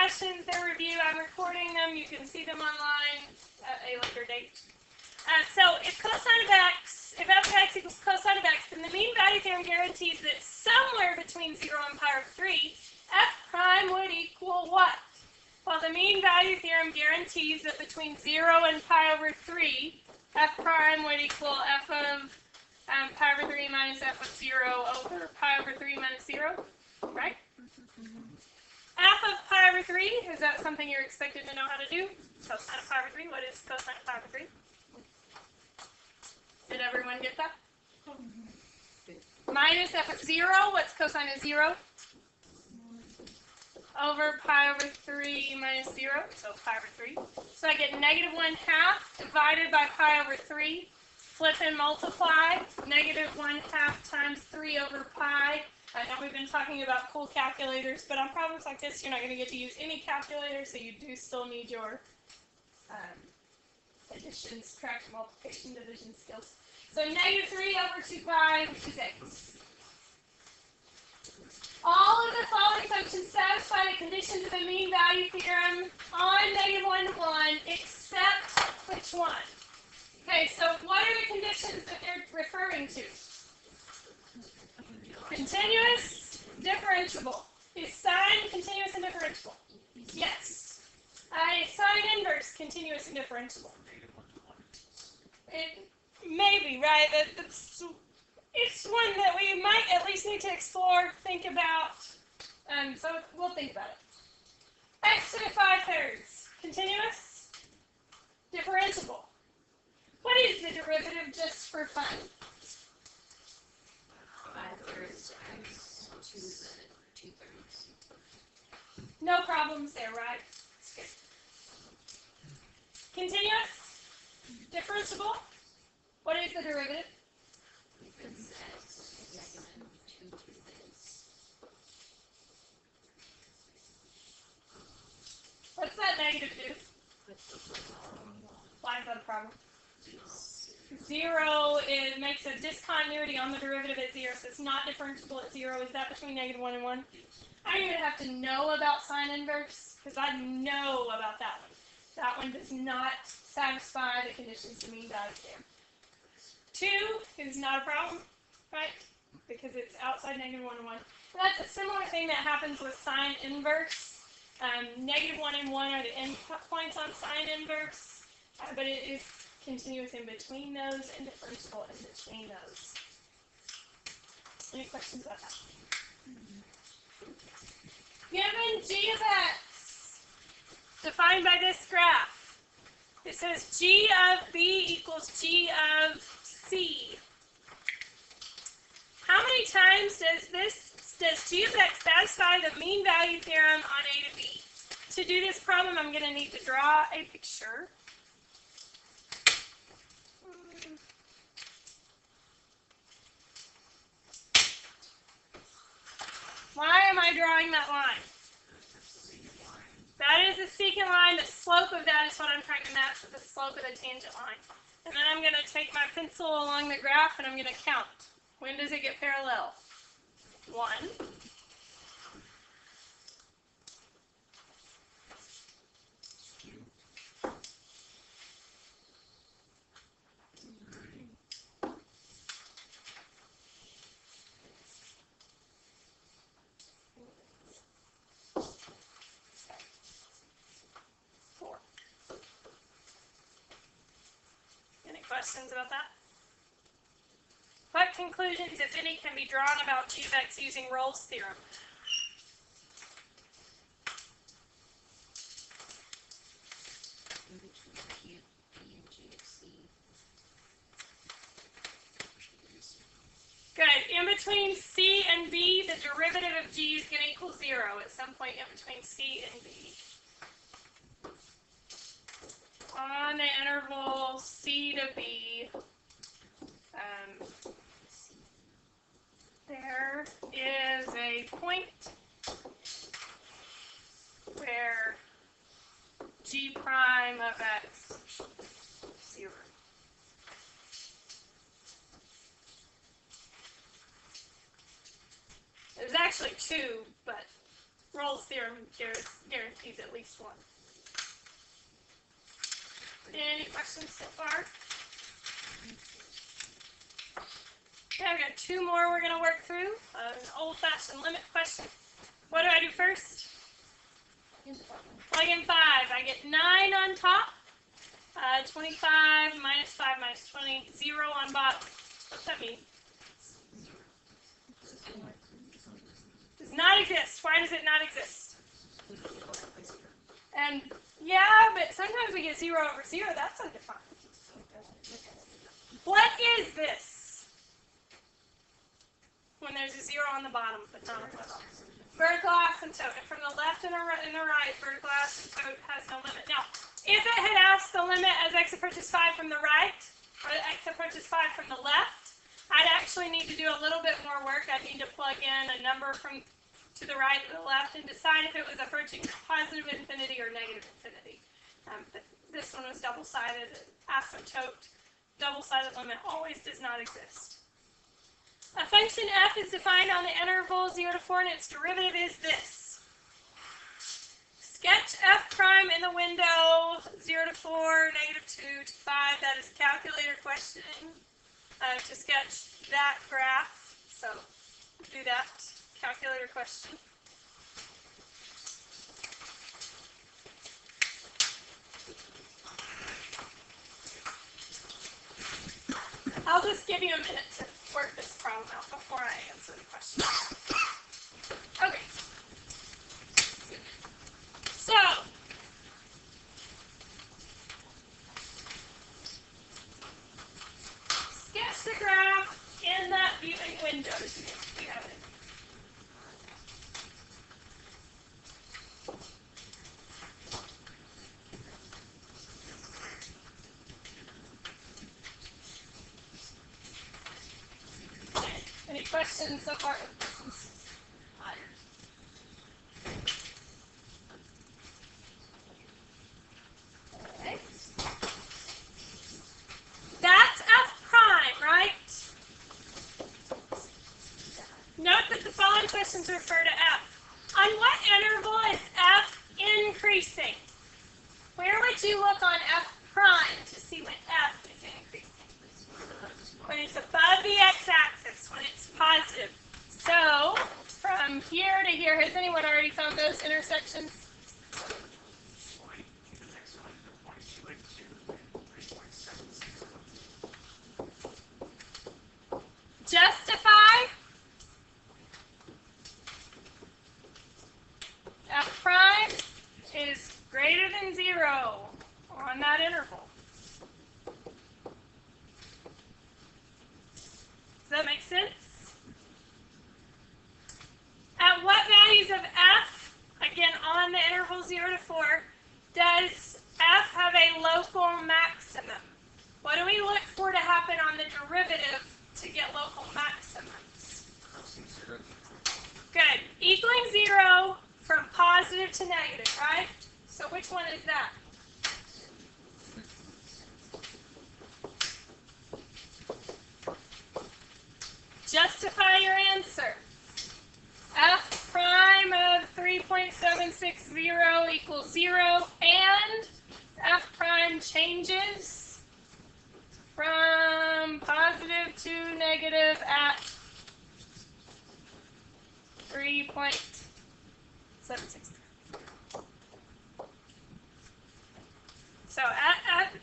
questions, their review. I'm recording them. You can see them online at a later date. So if cosine of x, if f of x equals cosine of x, then the mean value theorem guarantees that somewhere between 0 and pi over 3, f prime would equal what? Well, the mean value theorem guarantees that between 0 and pi over 3, f prime would equal f of pi over 3 minus f of 0 over pi over 3 minus 0, right? F of pi over 3, is that something you're expected to know how to do? Cosine of pi over 3, what is cosine of pi over 3? Did everyone get that? Minus f of 0, what's cosine of 0? Over pi over 3 minus 0, so pi over 3. So I get negative 1/2 divided by pi over 3. Flip and multiply. Negative 1/2 times 3 over pi. I know we've been talking about cool calculators, but on problems like this, you're not going to get to use any calculator, so you do still need your addition, subtraction, multiplication, division skills. So negative 3 over 2 pi, which is x. All of the following functions satisfy the conditions of the mean value theorem on negative 1 to 1, except which one? Okay, so what are the conditions that they're referring to? Continuous, differentiable. Is sine continuous and differentiable? Yes. Sine inverse, continuous and differentiable. It may be, right? It's one that we might at least need to explore, think about, so we'll think about it. X to the 5/3, continuous, differentiable. What is the derivative just for fun? 5/3 x to the 2/3. No problems there, right? Continuous, differentiable. What is the derivative? What's that negative do? Why is that a problem? 0 makes a discontinuity on the derivative at 0, so it's not differentiable at 0. Is that between negative 1 and 1? I don't even have to know about sine inverse, because I know about that one. That one does not satisfy the conditions of mean value theorem. 2 is not a problem, right? Because it's outside negative 1 and 1. That's a similar thing that happens with sine inverse. Negative 1 and 1 are the end points on sine inverse, but it is continuous in between those and differentiable in between those. Any questions about that? Given g of x, defined by this graph, it says g of b equals g of c. How many times does g of x satisfy the mean value theorem on a to b? To do this problem, I'm going to need to draw a picture. Why am I drawing that line? That is the secant line. The slope of that is what I'm trying to match with the slope of the tangent line. And then I'm going to take my pencil along the graph and I'm going to count. When does it get parallel? 1. Questions about that? What conclusions, if any, can be drawn about g of x using Rolle's theorem? Good. In between c and b, the derivative of g is going to equal 0 at some point in between c and b. On the interval c to b, there is a point where g prime of x is 0. There's actually 2, but Roll's theorem guarantees at least one. Any questions so far? Okay, I've got two more we're going to work through. An old-fashioned limit question. What do I do first? Plug in 5. I get 9 on top. 25 minus 5 minus 20. 0 on bottom. What's that mean? Does not exist. Why does it not exist? And yeah, but sometimes we get 0 over 0. That's undefined. What is this? When there's a 0 on the bottom, but not on the top. Vertical asymptote. And from the left and the right, vertical asymptote has no limit. Now, if it had asked the limit as x approaches 5 from the right, or x approaches 5 from the left, I'd actually need to do a little bit more work. I'd need to plug in a number from to the right or the left and decide if it was approaching positive infinity or negative infinity. But this one was double-sided. Asymptote, double-sided limit always does not exist. A function f is defined on the interval 0 to 4, and its derivative is this. Sketch f prime in the window, 0 to 4, negative 2 to 5. That is calculator question to sketch that graph. So do that calculator question. I'll just give you a minute to work this problem out before I answer the question. Okay. So, sketch the graph in that viewing window. You have it. Any questions so far? Okay. That's f prime, right? Note that the following questions refer to f. On what interval is f increasing? Where would you look on f prime to see when f is increasing? When it's above the x-axis, when it's positive. So, from here to here, has anyone already found those intersections? Justify f prime is greater than 0 on that interval. Does that make sense? At what values of f, again on the interval 0 to 4, does f have a local maximum? What do we look for to happen on the derivative to get local maximums? Good. Equaling 0 from positive to negative, right? So which one is that? Justify your answer. F prime of 3.760 equals 0, and F prime changes from positive to negative at 3.760. So at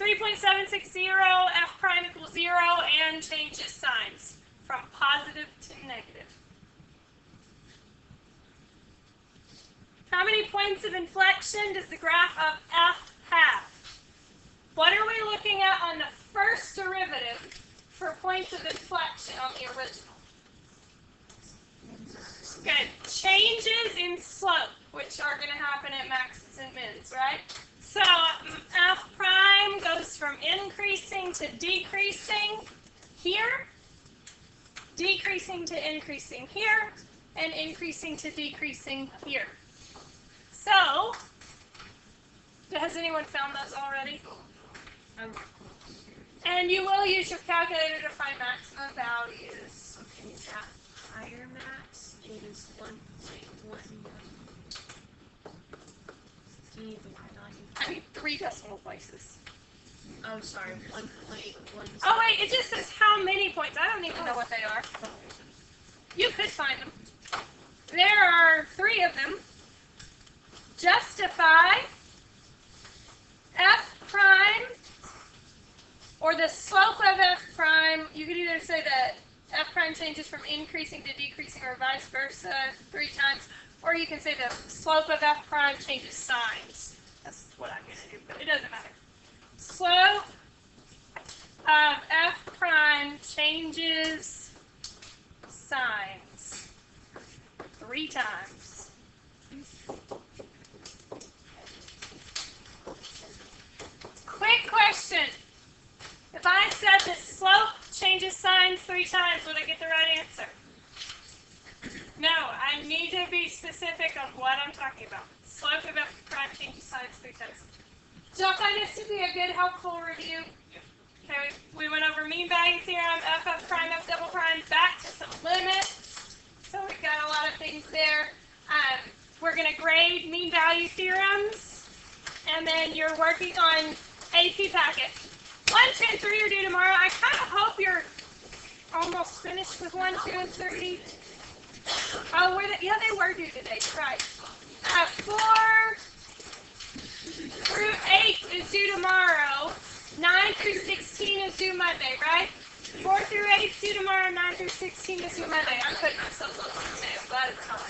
3.760, F prime equals 0 and changes signs from positive to negative. How many points of inflection does the graph of f have? What are we looking at on the first derivative for points of inflection on the original? Good. Changes in slope, which are going to happen at maxes and mins, right? So f prime goes from increasing to decreasing here, decreasing to increasing here, and increasing to decreasing here. So, has anyone found those already? And you will use your calculator to find maximum values. Okay, that higher max is 1.1. need the 9. I need 3 decimal places. Oh, sorry. 1.1. Oh wait, it just says how many points. I don't even know what they are. You could find them. There are 3 of them. Justify f prime, or the slope of f prime. You could either say that f prime changes from increasing to decreasing or vice versa 3 times, or you can say the slope of f prime changes signs. That's what I'm going to do, but it doesn't matter. Slope of f prime changes signs 3 times. Quick question. If I said the slope changes signs 3 times, would I get the right answer? No, I need to be specific on what I'm talking about. Slope of f prime changes signs 3 times. Do y'all find this to be a good, helpful review? Okay, we went over mean value theorem, f prime, f double prime, back to some limits. So we've got a lot of things there. We're going to grade mean value theorems, and then you're working on AP packet. 1, 2, and 3 are due tomorrow. I kind of hope you're almost finished with 1, 2, and 3. Oh, yeah, they were due today. Right. 4 through 8 is due tomorrow. 9 through 16 is due Monday, right? 4 through 8 is due tomorrow. 9 through 16 is due Monday. I'm putting myself up on the I'm glad it's not.